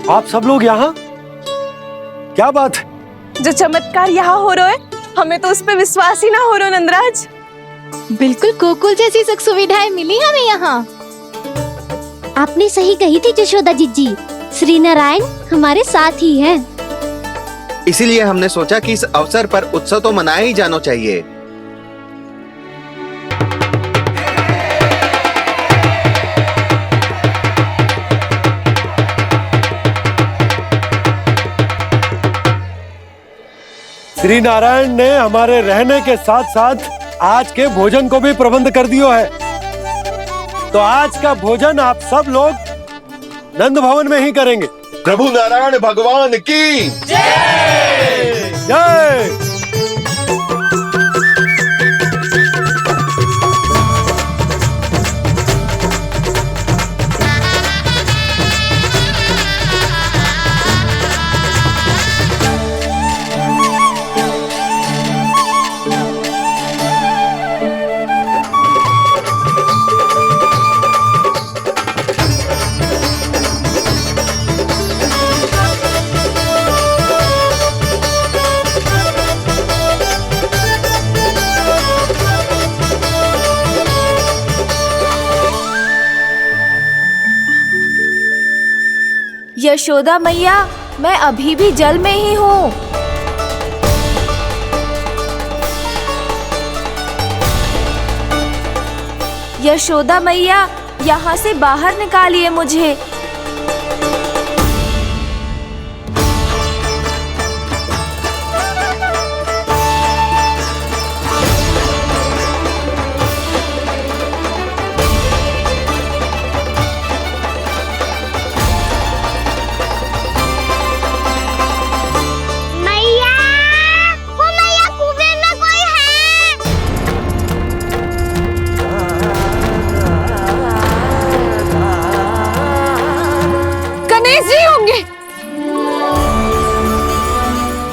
आप सब लोग यहाँ? क्या बात है? जो चमत्कार यहाँ हो रहा है, हमें तो उस पे विश्वास ही ना हो रहा नंदराज। बिल्कुल गोकुल जैसी सुख सुविधाएं मिली हमें यहाँ। आपने सही कही थी जशोदा जीजी, श्री नारायण हमारे साथ ही हैं। इसीलिए हमने सोचा कि इस अवसर पर उत्सव तो मनाया ही जाना चाहिए। श्री नारायण ने हमारे रहने के साथ साथ आज के भोजन को भी प्रबंध कर दियो है। तो आज का भोजन आप सब लोग नंद भवन में ही करेंगे। प्रभु नारायण भगवान की जय जय। यशोदा मैया, मैं अभी भी जल में ही हूँ। यशोदा मैया, यहाँ से बाहर निकालिए मुझे।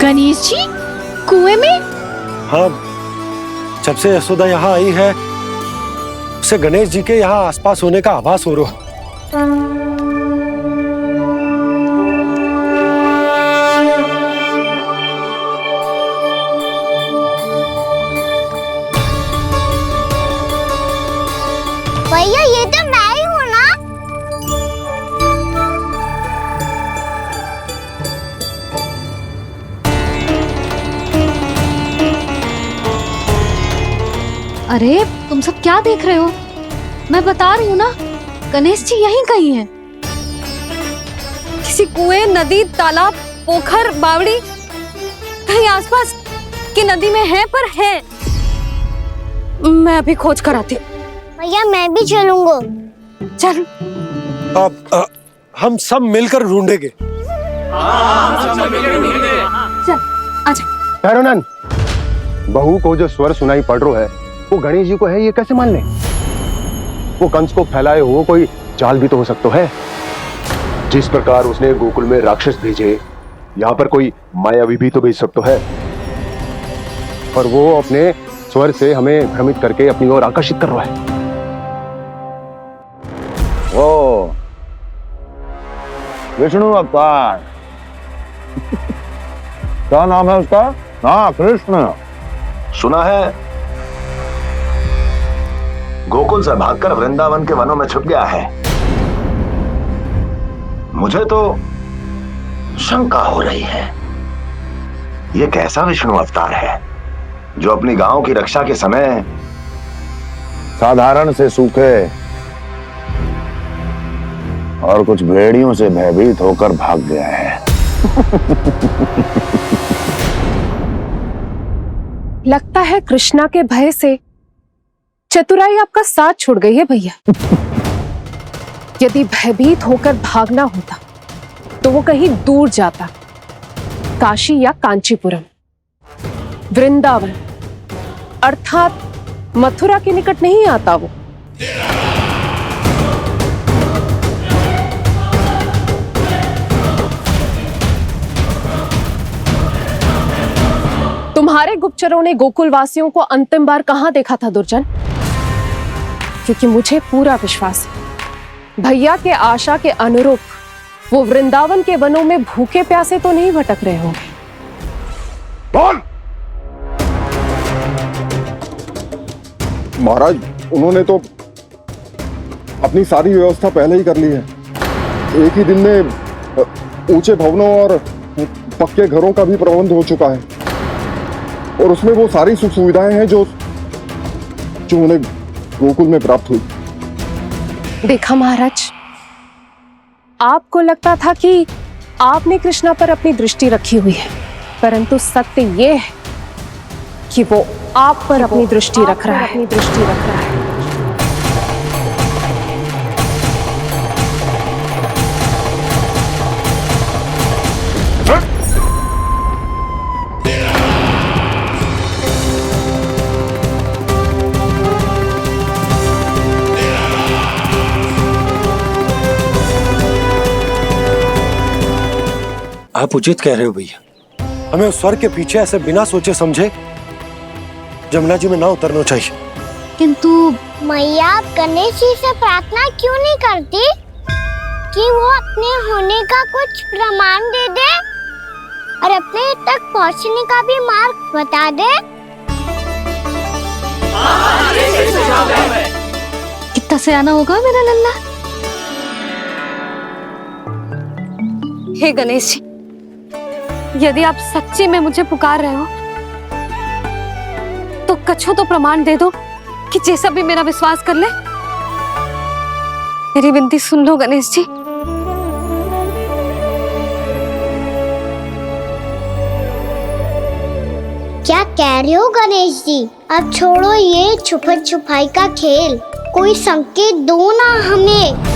गणेश जी कुएं में? हाँ, जब से यशोदा यहाँ आई है उसे गणेश जी के यहाँ आसपास होने का आभास हो रहा है। भैया ये तो मैं ही हूँ ना? अरे तुम सब क्या देख रहे हो? मैं बता रही हूँ ना, गणेश जी यहीं कहीं हैं। किसी कुएं, नदी, तालाब, पोखर, बावड़ी कहीं आसपास की नदी में है, पर है। मैं अभी खोज कर आती हूँ। भैया मैं भी चलूंगा। चल। अब हम सब मिलकर ढूंढेंगे। चल आजा। भैरवनंद, बहू को जो स्वर सुनाई पड़ रहा है वो गणेश जी को है, ये कैसे मान ले? वो कंस को फैलाए हो कोई चाल भी तो हो सकता है। जिस प्रकार उसने गोकुल में राक्षस भेजे, यहाँ पर कोई मायावी भी तो भेज सकता है। और वो अपने स्वर से हमें भ्रमित करके अपनी ओर आकर्षित कर रहा है। ओ विष्णु अवतार। क्या नाम है उसका? हाँ, कृष्ण। सुना है गोकुल से भागकर वृंदावन के वनों में छुप गया है। मुझे तो शंका हो रही है, ये कैसा विष्णु अवतार है जो अपनी गांव की रक्षा के समय साधारण से सूखे और कुछ भेड़ियों से भयभीत होकर भाग गया है। लगता है कृष्णा के भय से चतुराई आपका साथ छोड़ गई है भैया। यदि भयभीत होकर भागना होता तो वो कहीं दूर जाता, काशी या कांचीपुरम, वृंदावन अर्थात मथुरा के निकट नहीं आता वो। तुम्हारे गुप्तचरों ने गोकुल वासियों को अंतिम बार कहां देखा था दुर्जन? क्योंकि मुझे पूरा विश्वास है भैया के आशा के अनुरूप वो वृंदावन के वनों में भूखे प्यासे तो नहीं भटक रहे होंगे। बोल। महाराज, उन्होंने तो अपनी सारी व्यवस्था पहले ही कर ली है। एक ही दिन में ऊंचे भवनों और पक्के घरों का भी प्रबंध हो चुका है, और उसमें वो सारी सुख सुविधाएं हैं जो उन्हें गोकुल में प्राप्त हुई। देखा महाराज, आपको लगता था कि आपने कृष्णा पर अपनी दृष्टि रखी हुई है, परंतु सत्य ये है कि वो आप पर अपनी दृष्टि रख रहा है। आप उचित कह रहे हो भैया, हमें उस स्वर के पीछे ऐसे बिना सोचे समझे जमुना जी में ना उतरना चाहिए। किंतु मैया, आप गणेश जी से प्रार्थना क्यों नहीं करती कि वो अपने होने का कुछ प्रमाण दे दे और अपने तक पहुंचने का भी मार्ग बता दे? कितना सयाना होगा मेरा लल्ला। हे गणेश जी, यदि आप सच्ची में मुझे पुकार रहे हो तो कछो तो प्रमाण दे दो कि जैसा भी मेरा विश्वास कर ले। मेरी विनती सुन लो गणेश जी। क्या कह रहे हो गणेश जी? अब छोड़ो ये छुपन छुपाई का खेल, कोई संकेत दो ना हमें।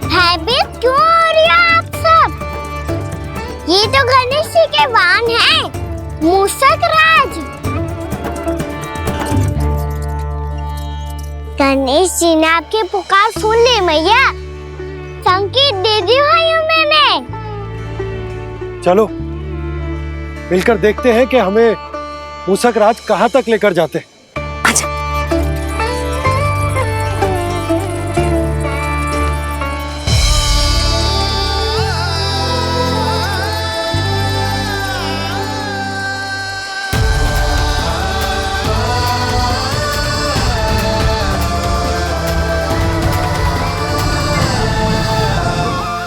भयभीत क्यों हो रही हो आप सब? ये तो गणेश जी के वाहन हैं, मूषक राज। गणेश जी ने आपकी पुकार सुन ली मैया, संकेत दे दी भाइयों मैंने। चलो मिलकर देखते हैं कि हमें मूषक राज कहाँ तक लेकर जाते हैं।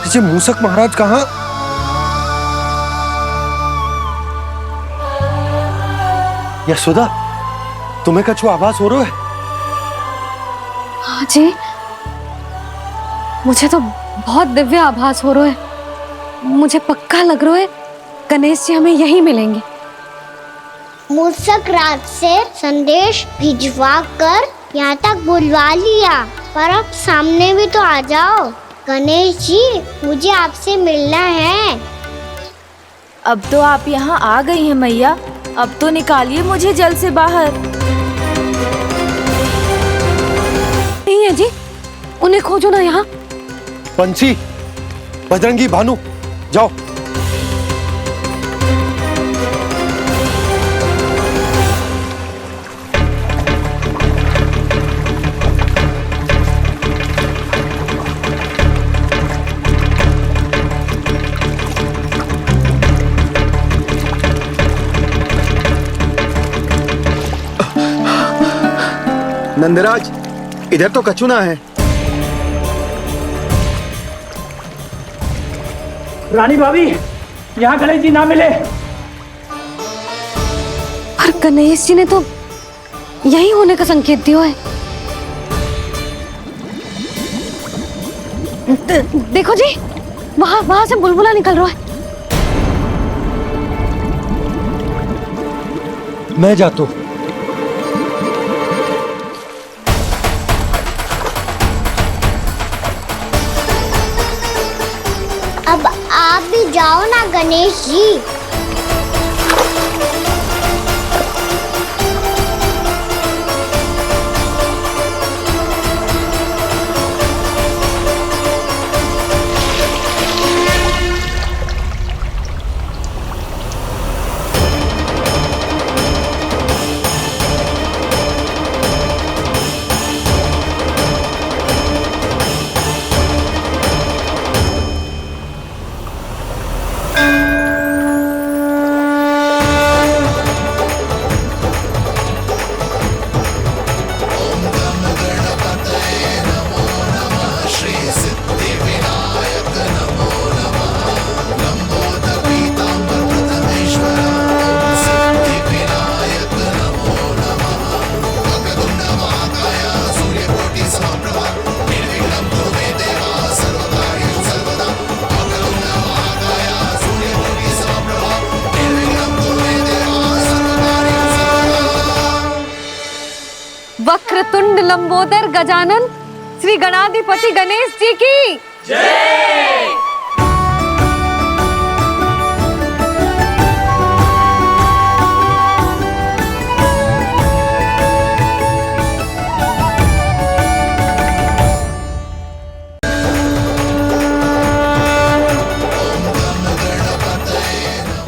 जी मूषक महाराज कहाँ? यशोदा, तुम्हें कछु आभास हो रहा है? हाँ जी, मुझे तो बहुत दिव्य आभास हो रहा है। मुझे पक्का लग रहा है गणेश जी हमें यहीं मिलेंगे। मूषक राज से संदेश भिजवा कर यहाँ तक बुलवा लिया, पर अब सामने भी तो आ जाओ। गणेश जी, मुझे आपसे मिलना है। अब तो आप यहाँ आ गई हैं मैया, अब तो निकालिए मुझे जल से बाहर। नहीं है जी, उन्हें खोजो ना यहाँ। पंछी, बजरंगी, भानु, जाओ। नंदराज, इधर तो कछु ना है। रानी भाभी, यहाँ गणेश जी ना मिले। पर गणेश जी ने तो यही होने का संकेत दिया है। देखो जी, वहां से बुलबुला निकल रहा है। मैं जाता हूं। अब आप भी जाओ ना गणेश जी। वक्रतुंड लंबोदर गजानन श्री गणाधिपति गणेश जी की जय।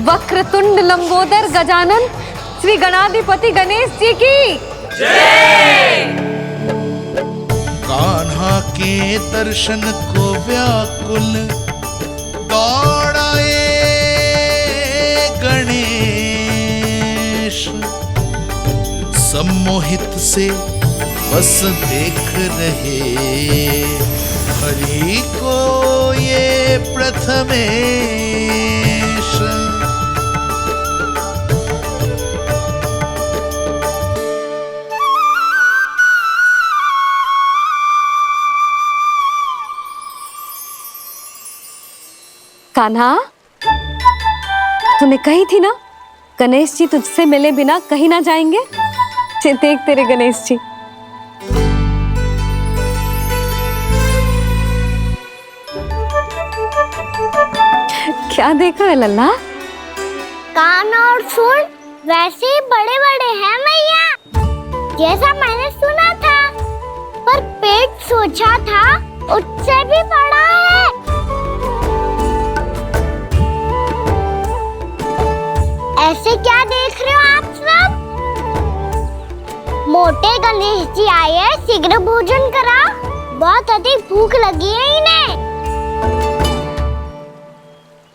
वक्रतुंड लंबोदर गजानन श्री गणाधिपति गणेश जी की जय। कान्हा के दर्शन को व्याकुल दौड़ाए गणेश, सम्मोहित से बस देख रहे हरि को ये प्रथमेश। कान्हा, तूने कही थी ना गणेश जी तुझसे मिले बिना कहीं ना जाएंगे। देख तेरे गणेश जी। क्या देख रहा है लल्ला? कान और सुन वैसे ही बड़े बड़े हैं मैया, जैसा मैंने सुना था, पर पेट सोचा था उससे भी बड़ा है। ऐसे क्या देख रहे हो आप सब? मोटे गणेश जी आए हैं, शीघ्र भोजन करा, बहुत अधिक भूख लगी है इन्हें।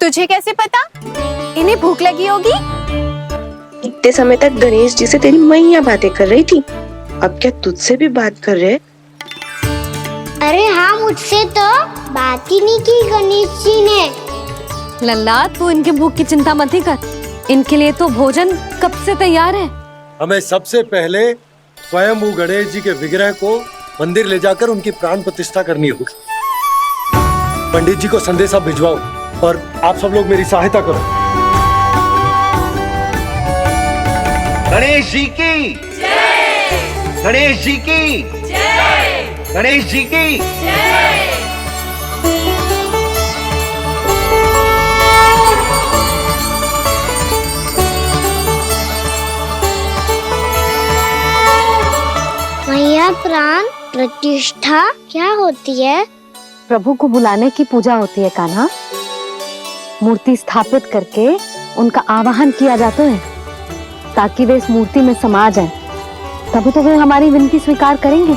तुझे कैसे पता इन्हें भूख लगी होगी? इतने समय तक गणेश जी से तेरी मैया बातें कर रही थी, अब क्या तुझसे भी बात कर रहे? अरे हाँ, मुझसे तो बात ही नहीं की गणेश जी ने। लल्ला, तू इनके भूख की चिंता मत ही कर, इनके लिए तो भोजन कब से तैयार है। हमें सबसे पहले स्वयं गणेश जी के विग्रह को मंदिर ले जाकर उनकी प्राण प्रतिष्ठा करनी होगी। पंडित जी को संदेशा भिजवाओ और आप सब लोग मेरी सहायता करो। गणेश जी की जय। गणेश जी की जय। गणेश जी की जय। मैया, प्राण प्रतिष्ठा क्या होती है? प्रभु को बुलाने की पूजा होती है कान्हा। मूर्ति स्थापित करके उनका आवाहन किया जाता है ताकि वे इस मूर्ति में समा जाएं। तभी तो वे हमारी विनती स्वीकार करेंगे।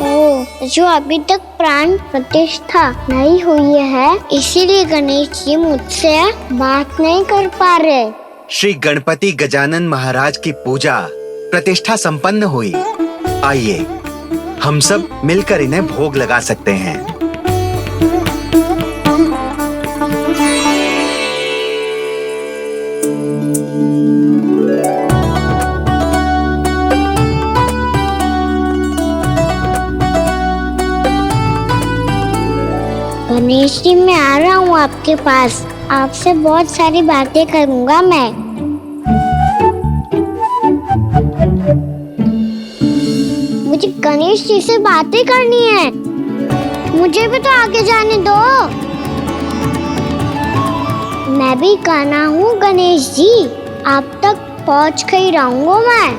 ओ, जो अभी तक प्राण प्रतिष्ठा नहीं हुई है, इसीलिए गणेश जी मुझसे बात नहीं कर पा रहे। श्री गणपति गजानन महाराज की पूजा प्रतिष्ठा संपन्न हुई। आइए हम सब मिलकर इन्हें भोग लगा सकते हैं। गणेश जी, मैं आ रहा हूँ आपके पास, आपसे बहुत सारी बातें करूँगा मैं। मुझे गणेश जी से बातें करनी है, मुझे भी तो आगे जाने दो। मैं भी कान्हा हूँ गणेश जी, आप तक पहुँच कर ही रहूँगा मैं।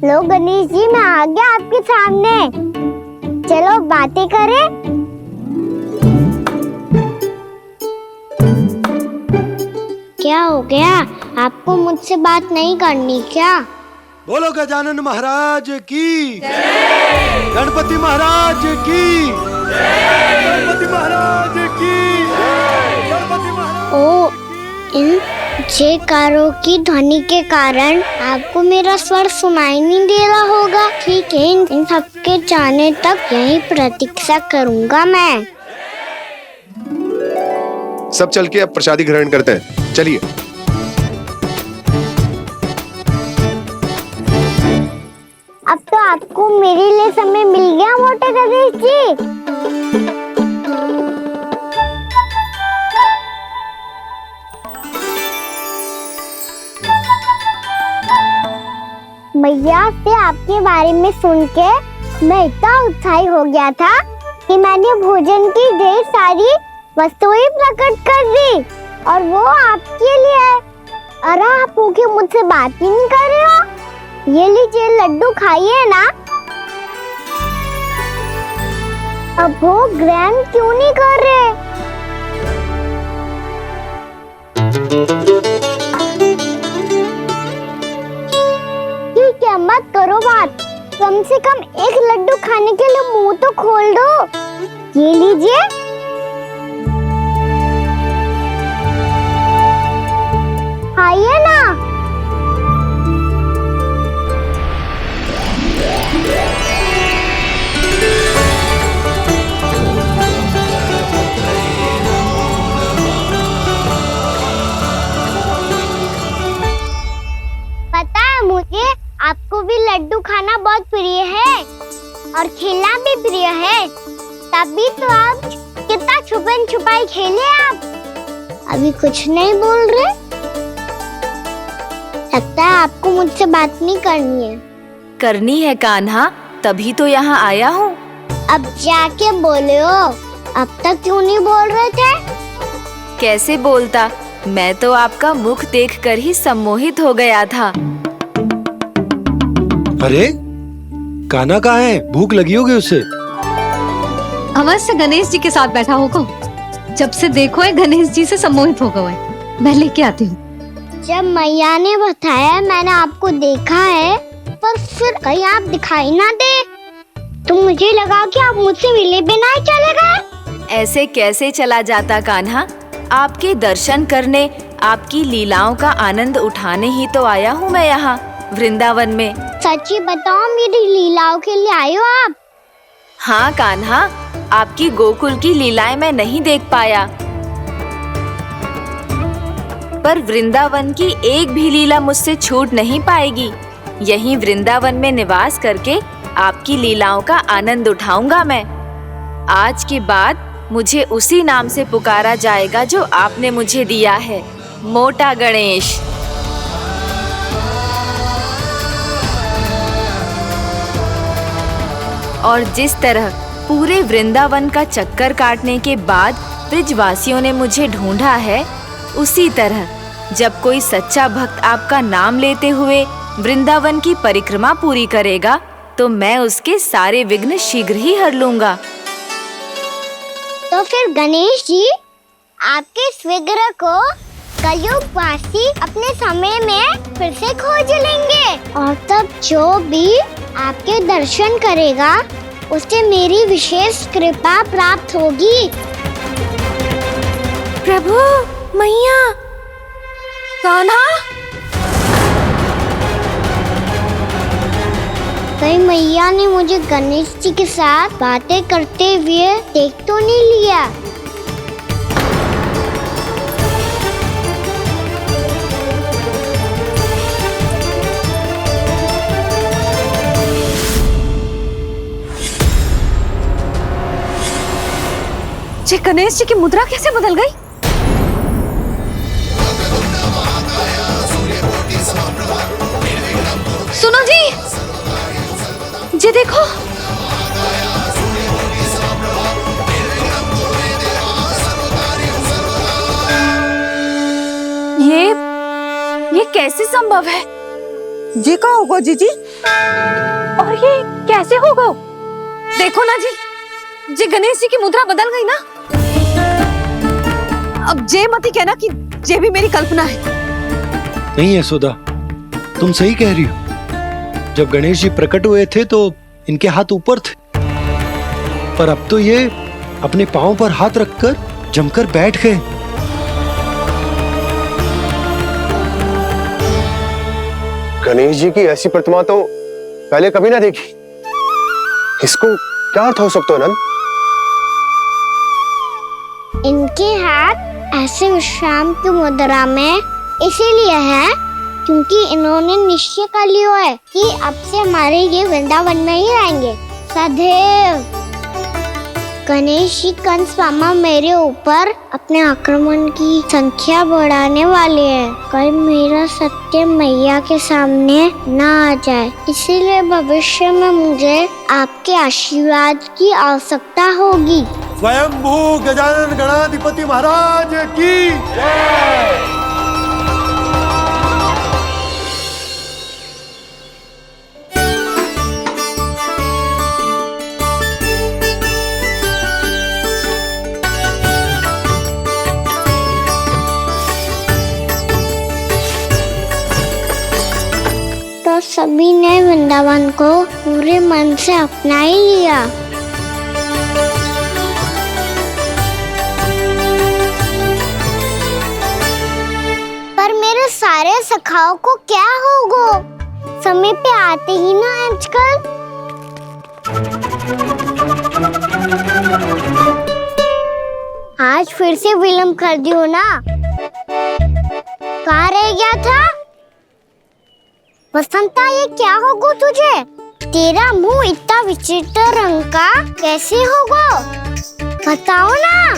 लो गणेश जी, मैं आ गया आपके सामने, चलो बातें करें। क्या हो गया, आपको मुझसे बात नहीं करनी क्या? बोलो गजानन महाराज की जय। गणपति महाराज की जय। गणपति महाराज की जय। गणपति महाराज। ओ, इन जयकारों की ध्वनि के कारण आपको मेरा स्वर सुनाई नहीं दे रहा होगा। ठीक है, इन सबके जाने तक यही प्रतीक्षा करूंगा मैं। सब चल के अब प्रसादी ग्रहण करते हैं, चलिए। अब तो आपको मेरे लिए समय मिल गया मोटे गणेश जी। मैया से आपके बारे में सुन के मैं इतना उत्साही हो गया था कि मैंने भोजन की ढेर सारी वस्तुएं प्रकट कर दी और वो आपके लिए है। अरे आप भूखे मुझसे बात ही नहीं कर रहे हो। ये लीजिए लड्डू खाइए ना। अब वो ग्रैंड क्यों नहीं कर रहे? ठीक है, मत करो बात। कम से कम एक लड्डू खाने के लिए मुंह तो खोल दो। ये लीजिए। खाइए ना। पता है मुझे आपको भी लड्डू खाना बहुत प्रिय है और खेलना भी प्रिय है, तभी तो आप कितना छुपन छुपाई खेले। आप अभी कुछ नहीं बोल रहे। लगता है आपको मुझसे बात नहीं करनी है। करनी है कान्हा, तभी तो यहाँ आया हूँ। अब जाके बोले हो। अब तक क्यों नहीं बोल रहे थे? कैसे बोलता, मैं तो आपका मुख देखकर ही सम्मोहित हो गया था। अरे कान्हा कहाँ है? भूख लगी होगी उसे। अवश्य गणेश जी के साथ बैठा होगा। जब से देखो है गणेश जी से सम्मोहित हो गए। मैं लेके आती हूँ। जब मैया ने बताया मैंने आपको देखा है, पर फिर कहीं आप दिखाई ना दे तो मुझे लगा कि आप मुझसे मिले बिना ही चले गए। ऐसे कैसे चला जाता कान्हा, आपके दर्शन करने, आपकी लीलाओं का आनंद उठाने ही तो आया हूँ मैं यहाँ वृंदावन में। सच्ची बताओ, मेरी लीलाओं के लिए आए हो आप? हाँ कान्हा, आपकी गोकुल की लीलाएं मैं नहीं देख पाया, पर वृंदावन की एक भी लीला मुझसे छूट नहीं पाएगी। यहीं वृंदावन में निवास करके आपकी लीलाओं का आनंद उठाऊंगा मैं। आज के बाद मुझे उसी नाम से पुकारा जाएगा जो आपने मुझे दिया है, मोटा गणेश। और जिस तरह पूरे वृंदावन का चक्कर काटने के बाद ब्रिजवासियों ने मुझे ढूंढा है, उसी तरह जब कोई सच्चा भक्त आपका नाम लेते हुए वृंदावन की परिक्रमा पूरी करेगा तो मैं उसके सारे विघ्न शीघ्र ही हर लूंगा। तो फिर गणेश जी, आपके इस विग्रह को कलयुग वासी अपने समय में फिर से खोज लेंगे और तब जो भी आपके दर्शन करेगा उसे मेरी विशेष कृपा प्राप्त होगी। प्रभु, मैया, कान्हा। कहीं मैया ने मुझे गणेश जी के साथ बातें करते हुए देख तो नहीं लिया? ये गणेश जी की मुद्रा कैसे बदल गई? सुनो जी, ये देखो। ये कैसे संभव है? जी का होगा जीजी? और ये कैसे होगा? देखो ना जी, जे गणेश जी की मुद्रा बदल गई ना। अब जे मत ही कहना कि जे भी मेरी कल्पना है। नहीं यशोदा, तुम सही कह रही हो। जब गणेश जी प्रकट हुए थे तो इनके हाथ ऊपर थे, पर अब तो ये अपने पांव पर हाथ रखकर जमकर बैठ गए। गणेश जी की ऐसी प्रतिमा तो पहले कभी ना देखी। इसको क्या अर्थ हो सकता है नंद? इनके हाथ ऐसे विश्राम की मुद्रा में इसीलिए है क्योंकि इन्होंने निश्चय कर लिया है कि अब से हमारे ये वृंदावन में ही रहेंगे सदैव। गणेश जी कंस मामा मेरे ऊपर अपने आक्रमण की संख्या बढ़ाने वाले हैं। कल मेरा सत्य मैया के सामने ना आ जाए, इसीलिए भविष्य में मुझे आपके आशीर्वाद की आवश्यकता होगी। स्वयंभू गजानन गणाधिपति महाराज की जय। तो सभी ने वृंदावन को पूरे मन से अपना ही लिया। पर मेरे सारे सखाओं को क्या होगा? समय पे आते ही ना आजकल। आज फिर से विलम्ब कर दियो ना। कहाँ रह गया था? वसंता, ये क्या होगा तुझे? तेरा मुंह इतना विचित्र रंग का कैसे होगा? बताओ ना।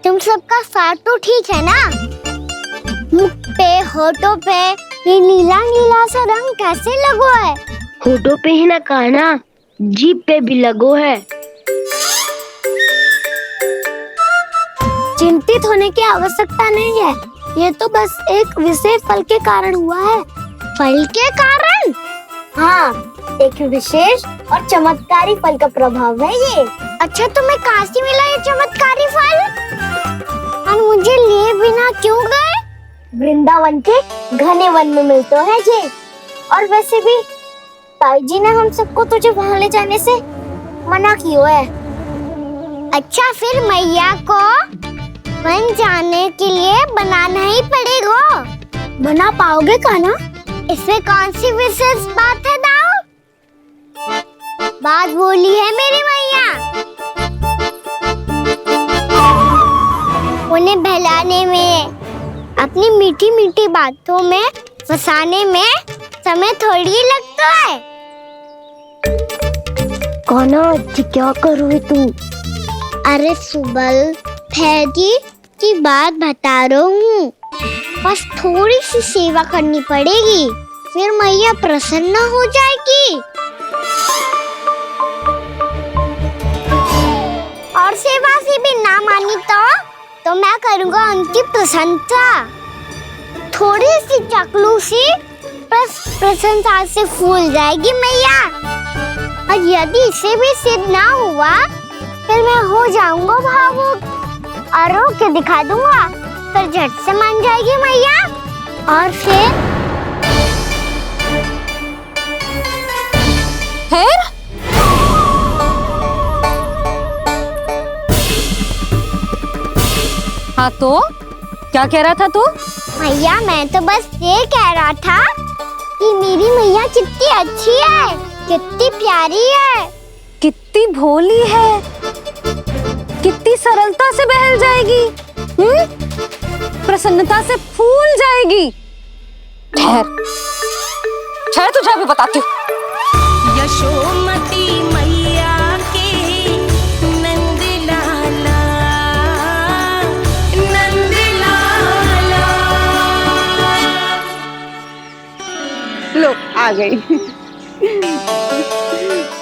तुम सबका साथ तो ठीक है ना? मुख पे, होठों पे ये नीला नीला सा रंग कैसे लगो है? होठों पे ही ना कान्हा, जीभ पे भी लगो है। चिंतित होने की आवश्यकता नहीं है, ये तो बस एक विशेष फल के कारण हुआ है। फल के कारण? हाँ, एक विशेष और चमत्कारी फल का प्रभाव है ये। अच्छा, तुम्हें कहाँ से मिला ये चमत्कारी फल? और मुझे लिए बिना क्यों गए? वृंदावन के घने वन में मिलते है ये। और वैसे भी ताई जी ने हम सबको तुझे वहाँ ले जाने से मना किया है। अच्छा, फिर मैया को वन जाने के लिए बनाना ही पड़ेगा। बना पाओगे कान्हा? इसमें कौन सी विशेष बात है दाऊ? बात बोली है मेरी मैया। उन्हें बहलाने में, अपनी मीठी मीठी बातों में फंसाने में समय थोड़ी लगता है। कान्हा, क्या करोगे तू? अरे सुबल, फैजी की बात बता रहा हूँ। बस थोड़ी सी सेवा करनी पड़ेगी, फिर मैया प्रसन्न हो जाएगी। और सेवा से भी ना मानी तो मैं करूँगा उनकी प्रशंसा। थोड़ी सी चकलूसी प्रशंसा से फूल जाएगी मैया। और यदि इसे भी सिद्ध ना हुआ, फिर मैं हो जाऊंगा भावुक और रो के दिखा दूंगा, फिर झट से मान जाएगी मैया। और फिर हाँ, तो क्या कह रहा था तू? मैया, मैं तो बस ये कह रहा था कि मेरी मैया कितनी अच्छी है, कितनी प्यारी है, कितनी भोली है, कितनी सरलता से बहल जाएगी, प्रसन्नता से फूल जाएगी। ठहर तुझे भी बताती हूँ। यशोमती मैया के नंद लाला, नंद लाला। लो, आ गई।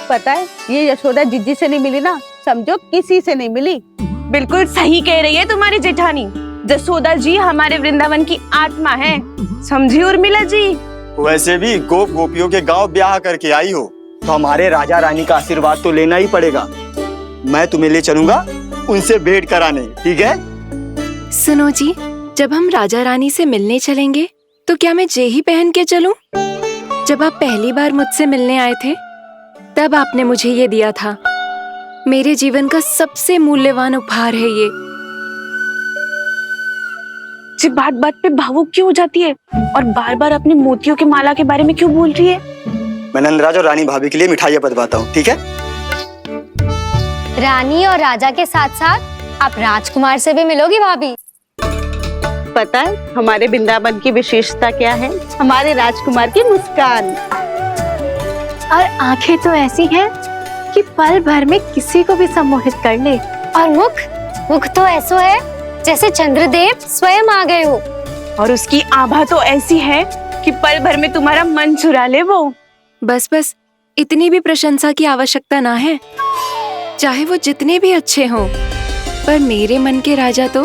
पता है, ये यशोदा जिज्जी से नहीं मिली ना, समझो किसी से नहीं मिली। बिल्कुल सही कह रही है तुम्हारी जेठानी। यशोदा जी हमारे वृंदावन की आत्मा है, समझी उर्मिला जी। वैसे भी गोप गोपियों के गांव ब्याह करके आई हो, तो हमारे राजा रानी का आशीर्वाद तो लेना ही पड़ेगा। मैं तुम्हें ले चलूंगा उनसे भेंट कराने, ठीक है? सुनो जी, जब हम राजा रानी से मिलने चलेंगे तो क्या मैं जे ही पहन के चलूं? जब आप पहली बार मुझसे मिलने आए थे, तब आपने मुझे ये दिया था। मेरे जीवन का सबसे मूल्यवान उपहार है ये। जी बात बात पे भावुक क्यों हो जाती है और बार बार अपनी मोतियों की माला के बारे में क्यों बोल रही है? मैं नंदराज और रानी भाभी के लिए मिठाइयाँ बंटवाता हूँ, ठीक है? रानी और राजा के साथ साथ आप राजकुमार से भी मिलोगी भाभी। पता है हमारे वृंदावन की विशेषता क्या है? हमारे राजकुमार की मुस्कान। और आंखें तो ऐसी हैं कि पल भर में किसी को भी सम्मोहित कर ले। और मुख तो ऐसा है जैसे चंद्रदेव स्वयं आ गए हो। और उसकी आभा तो ऐसी है कि पल भर में तुम्हारा मन चुरा ले वो। बस बस, इतनी भी प्रशंसा की आवश्यकता ना है। चाहे वो जितने भी अच्छे हों, पर मेरे मन के राजा तो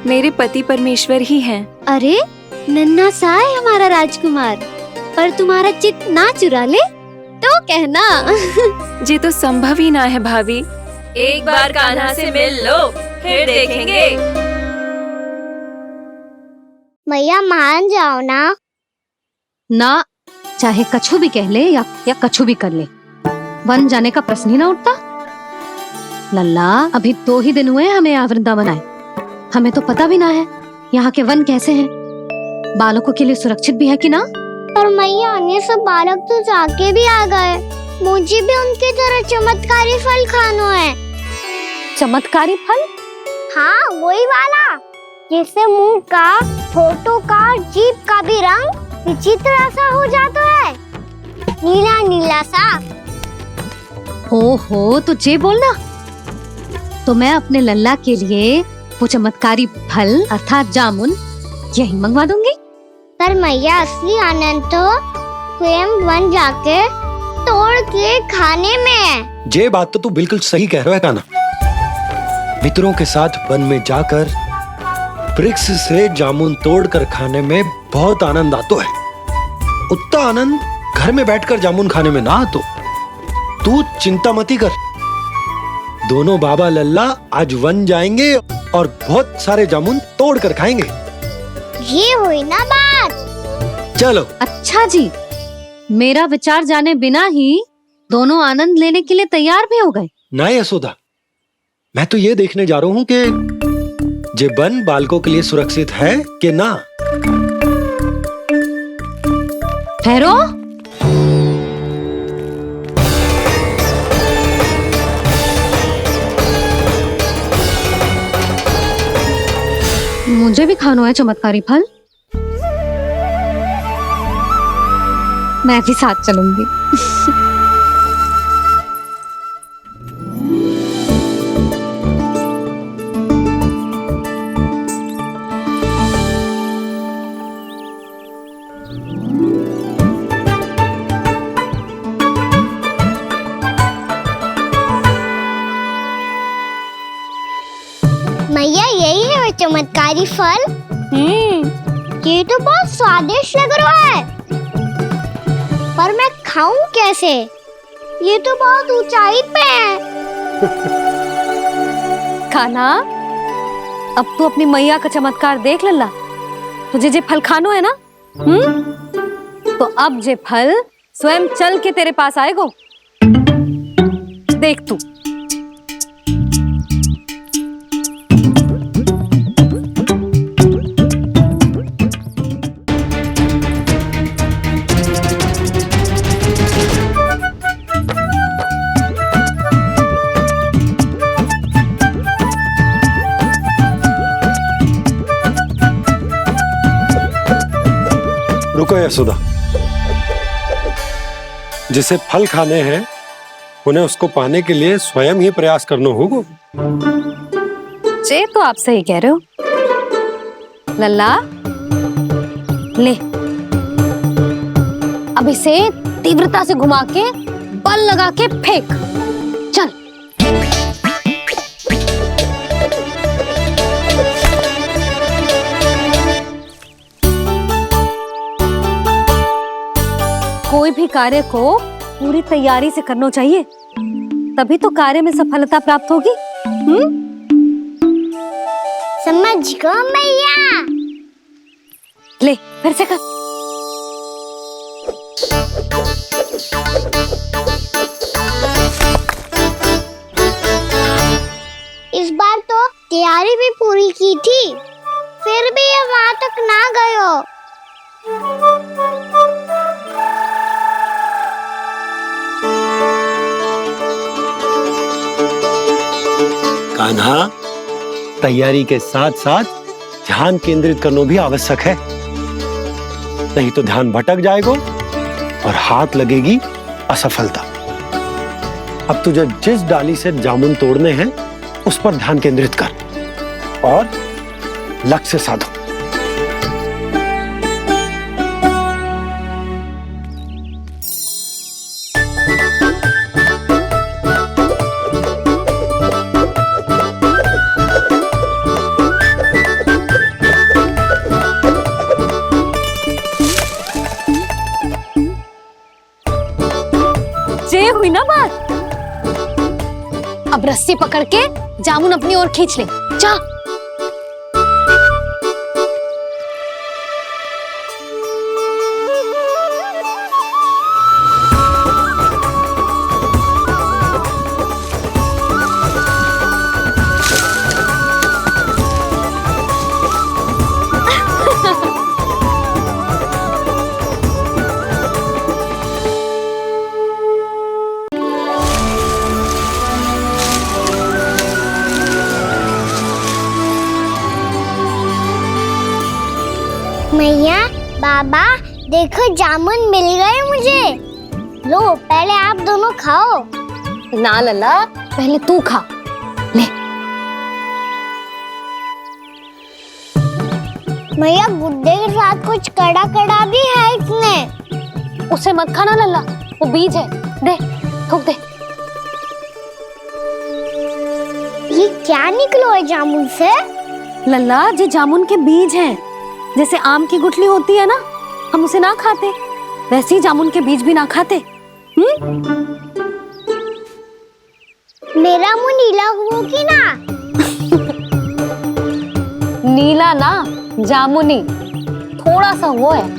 मेरे पति परमेश्वर ही हैं। अरे नन्हा सा है हमारा राजकुमार, पर तुम्हारा चित्त ना चुरा ले तो कहना। ये तो संभव ही ना है भाभी। एक बार कान्हा से मिल लो, फिर देखेंगे। मैया मान जाओ ना। ना, चाहे कछु भी कह ले या कछु भी कर ले, वन जाने का प्रश्न ही ना उठता। लल्ला, अभी 2 ही दिन हुए हमें यहाँ वृंदावन आए। हमें तो पता भी ना है यहाँ के वन कैसे हैं, बालकों के लिए सुरक्षित भी है कि ना। पर मैया अन्य सब बालक तो जाके भी आ गए। मुझे भी उनकी तरह चमत्कारी फल खाना है। चमत्कारी फल? हाँ, वही वाला जिससे मुंह का, होठों का, जीभ का भी रंग विचित्र सा हो जाता है, नीला नीला सा। हो तो जे बोलना। तो मैं अपने लल्ला के लिए वो चमत्कारी फल अर्थात जामुन यही मंगवा दूंगी। पर मैया असली आनंद तो स्वयं वन जाके तोड़ के खाने में है। ये बात तो तू बिल्कुल सही कह रहा है कान्हा। मित्रों के साथ वन में जाकर वृक्ष से जामुन तोड़कर खाने में बहुत आनंद आता है। उतना आनंद घर में बैठकर जामुन खाने में ना आतो। तू चिंता मती कर, दोनों बाबा लल्ला आज वन जाएंगे और बहुत सारे जामुन तोड़ कर खाएंगे। ये हुई ना बात। चलो। अच्छा जी, मेरा विचार जाने बिना ही दोनों आनंद लेने के लिए तैयार भी हो गए। ना यशोदा, मैं तो ये देखने जा रहा हूँ कि ये वन बालकों के लिए सुरक्षित है कि ना। ठहरो। मुझे भी खाना है चमत्कारी फल। मैं भी साथ चलूंगी। मैया यही है वो चमत्कारी फल। ये तो बहुत स्वादिष्ट लग रहा है, पर मैं खाऊं कैसे? ये तो बहुत ऊंचाई पे है। खाना, अब तू अपनी मैया का चमत्कार देख लल्ला। तुझे जे फल खानो है ना, तो अब जे फल स्वयं चल के तेरे पास आएगो। देख तू। रुको यशोदा, जिसे फल खाने हैं उन्हें उसको पाने के लिए स्वयं ही प्रयास करना होगा। जे तो आप सही कह रहे हो लल्ला। ले, अब इसे तीव्रता से घुमा के बल लगा के फेंक। चल। कोई भी कार्य को पूरी तैयारी से करना चाहिए, तभी तो कार्य में सफलता प्राप्त होगी। समझ गो मैया। ले, फिर से कर। इस बार तो तैयारी भी पूरी की थी, फिर भी ये वहां तक ना गए हो। कान्हा, तैयारी के साथ साथ ध्यान केंद्रित करना भी आवश्यक है, नहीं तो ध्यान भटक जाएगा और हाथ लगेगी असफलता। अब तुझे जिस डाली से जामुन तोड़ने हैं उस पर ध्यान केंद्रित कर और लक्ष्य साधो। ये हुई ना बात। अब रस्सी पकड़ के जामुन अपनी ओर खींच ले। जा। मैया, बाबा, देखो जामुन मिल गए मुझे। लो, पहले आप दोनों खाओ। ना लल्ला, पहले तू खा। ले। मैया, गुड्डे के साथ कुछ कड़ा कड़ा भी है इसमें। उसे मत खाना लल्ला, वो बीज है। दे, थूक दे। ये क्या निकलो है जामुन से? लल्ला, ये जामुन के बीज हैं। जैसे आम की गुठली होती है ना, हम उसे ना खाते, वैसे ही जामुन के बीज भी ना खाते। मेरा मुंह नीला हुआ कि ना? नीला ना, जामुनी। थोड़ा सा वो है।